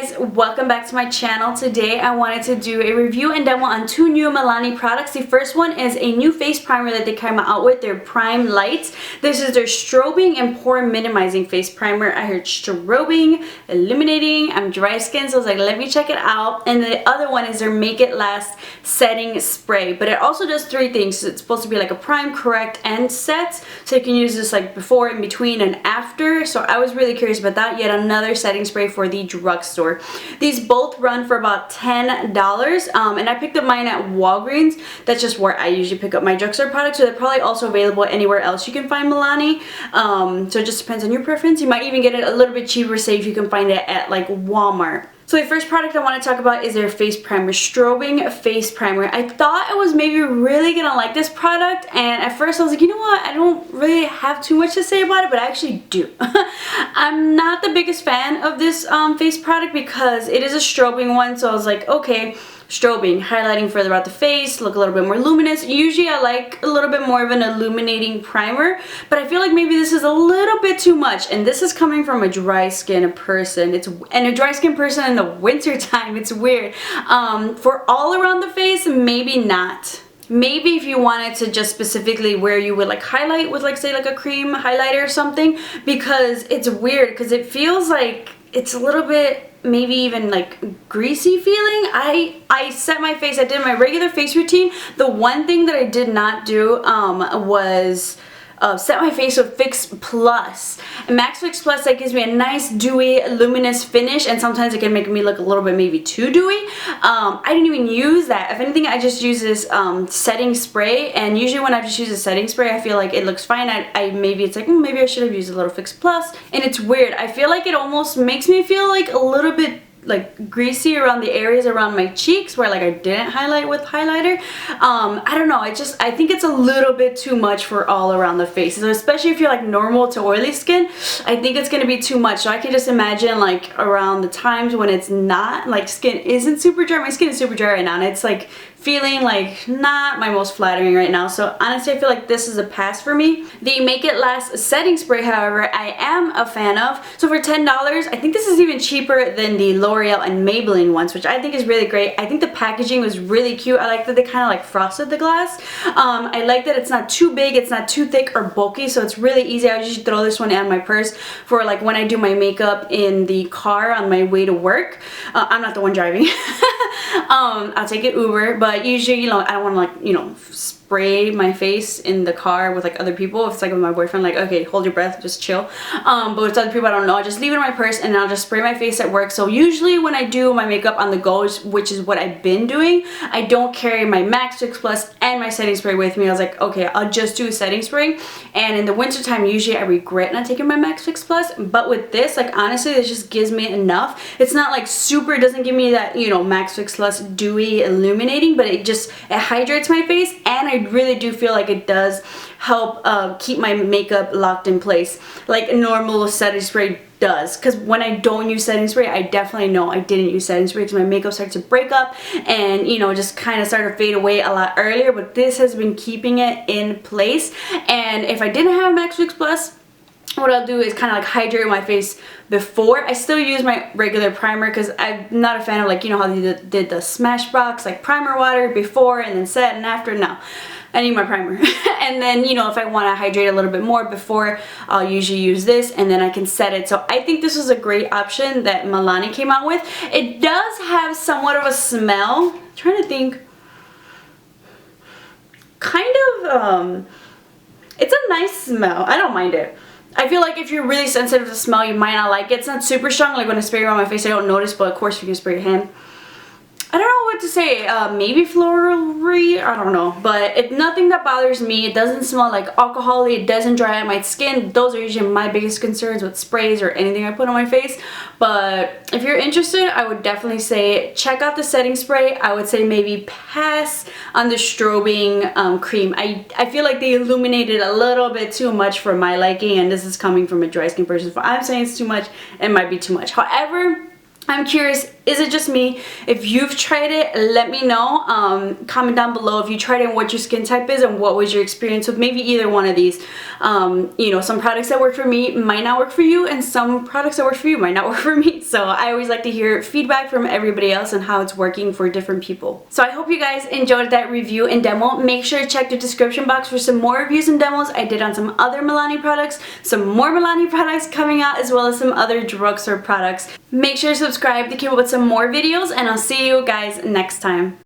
guys, welcome back to my channel. Today I wanted to do a review and demo on two new Milani products. The first one is a new face primer that they came out with, their Prime Lights. This is their strobing and pore minimizing face primer. I heard strobing, illuminating, I'm dry skin, so I was like, let me check it out. And the other one is their Make It Last setting spray, but it also does three things. It's supposed to be like a prime, correct, and set, so you can use this like before, in between, and after. So I was really curious about that. Yet another setting spray for the drugstore. These both run for about $10, and I picked up mine at Walgreens. That's just where I usually pick up my drugstore products, so they're probably also available anywhere else you can find Milani. So it just depends on your preference. You might even get it a little bit cheaper, say if you can find it at like Walmart. So the first product I want to talk about is their face primer, strobing face primer. I thought I was maybe really gonna like this product, and at first I was like, you know what, I don't really have too much to say about it, but I actually do. I'm not the biggest fan of this face product because it is a strobing one, so I was like, okay, strobing, highlighting further out the face, look a little bit more luminous. Usually I like a little bit more of an illuminating primer, but I feel like maybe this is a little bit too much, and this is coming from a dry skin person. And a dry skin person in the winter time, it's weird. For all around the face, maybe not. Maybe if you wanted to just specifically where you would like highlight with like say like a cream highlighter or something, because it's weird because it feels like it's a little bit maybe even like greasy feeling. I set my face, I did my regular face routine. The one thing that I did not do was set my face with Fix Plus. And Max Fix Plus, that gives me a nice dewy luminous finish, and sometimes it can make me look a little bit maybe too dewy. I didn't even use that. If anything, I just use this setting spray, and usually when I just use a setting spray I feel like it looks fine. Maybe it's like maybe I should have used a little Fix Plus, and it's weird. I feel like it almost makes me feel like a little bit like greasy around the areas around my cheeks where like I didn't highlight with highlighter. I don't know, I think it's a little bit too much for all around the face, so especially if you're like normal to oily skin, I think it's gonna be too much. So I can just imagine like around the times when it's not, like skin isn't super dry. My skin is super dry right now, and it's like feeling like not my most flattering right now. So honestly, I feel like this is a pass for me. The Make It Last setting spray, however, I am a fan of. So for $10, I think this is even cheaper than the L'Oreal and Maybelline ones, which I think is really great. I think the packaging was really cute. I like that they kind of like frosted the glass. I like that it's not too big, it's not too thick or bulky, so it's really easy. I usually throw this one in my purse for like when I do my makeup in the car on my way to work. I'm not the one driving. I'll take it Uber, but usually, you know, I don't want to like, you know, spray my face in the car with like other people. If it's like with my boyfriend, like, okay, hold your breath, just chill. But with other people I don't know, I just leave it in my purse and I'll just spray my face at work. So usually when I do my makeup on the go, which is what I've been doing, I don't carry my Max Fix Plus and my setting spray with me. I was like, okay, I'll just do a setting spray. And in the winter time, usually I regret not taking my Max Fix Plus, but with this, like honestly, this just gives me enough. It's not like super, it doesn't give me that, you know, Max Fix Plus dewy illuminating, but it hydrates my face, and I really do feel like it does help keep my makeup locked in place like a normal setting spray does. Because when I don't use setting spray, I definitely know I didn't use setting spray because my makeup started to break up and, you know, just kind of started to fade away a lot earlier, but this has been keeping it in place. And if I didn't have Max Fix Plus, what I'll do is kind of like hydrate my face before. I still use my regular primer because I'm not a fan of like, you know how they did the Smashbox like primer water before and then set and after. No, I need my primer. And then, you know, if I want to hydrate a little bit more before, I'll usually use this and then I can set it. So I think this was a great option that Milani came out with. It does have somewhat of a smell. I'm trying to think. Kind of, it's a nice smell. I don't mind it. I feel like if you're really sensitive to smell, you might not like it. It's not super strong. Like when I spray it on my face, I don't notice, but of course you can spray your hand. I don't know what to say, maybe florally, I don't know, but it's nothing that bothers me. It doesn't smell like alcohol, it doesn't dry out my skin. Those are usually my biggest concerns with sprays or anything I put on my face. But if you're interested, I would definitely say check out the setting spray. I would say maybe pass on the strobing cream. I feel like they illuminated a little bit too much for my liking, and this is coming from a dry skin person, so I'm saying it's too much. It might be too much. However, I'm curious, Is it just me? If you've tried it, let me know. Comment down below if you tried it and what your skin type is and what was your experience with maybe either one of these. You know, some products that work for me might not work for you, and some products that work for you might not work for me. So I always like to hear feedback from everybody else and how it's working for different people. So I hope you guys enjoyed that review and demo. Make sure to check the description box for some more reviews and demos I did on some other Milani products, some more Milani products coming out, as well as some other drugstore products. Make sure to subscribe to keep up with some more videos, and I'll see you guys next time.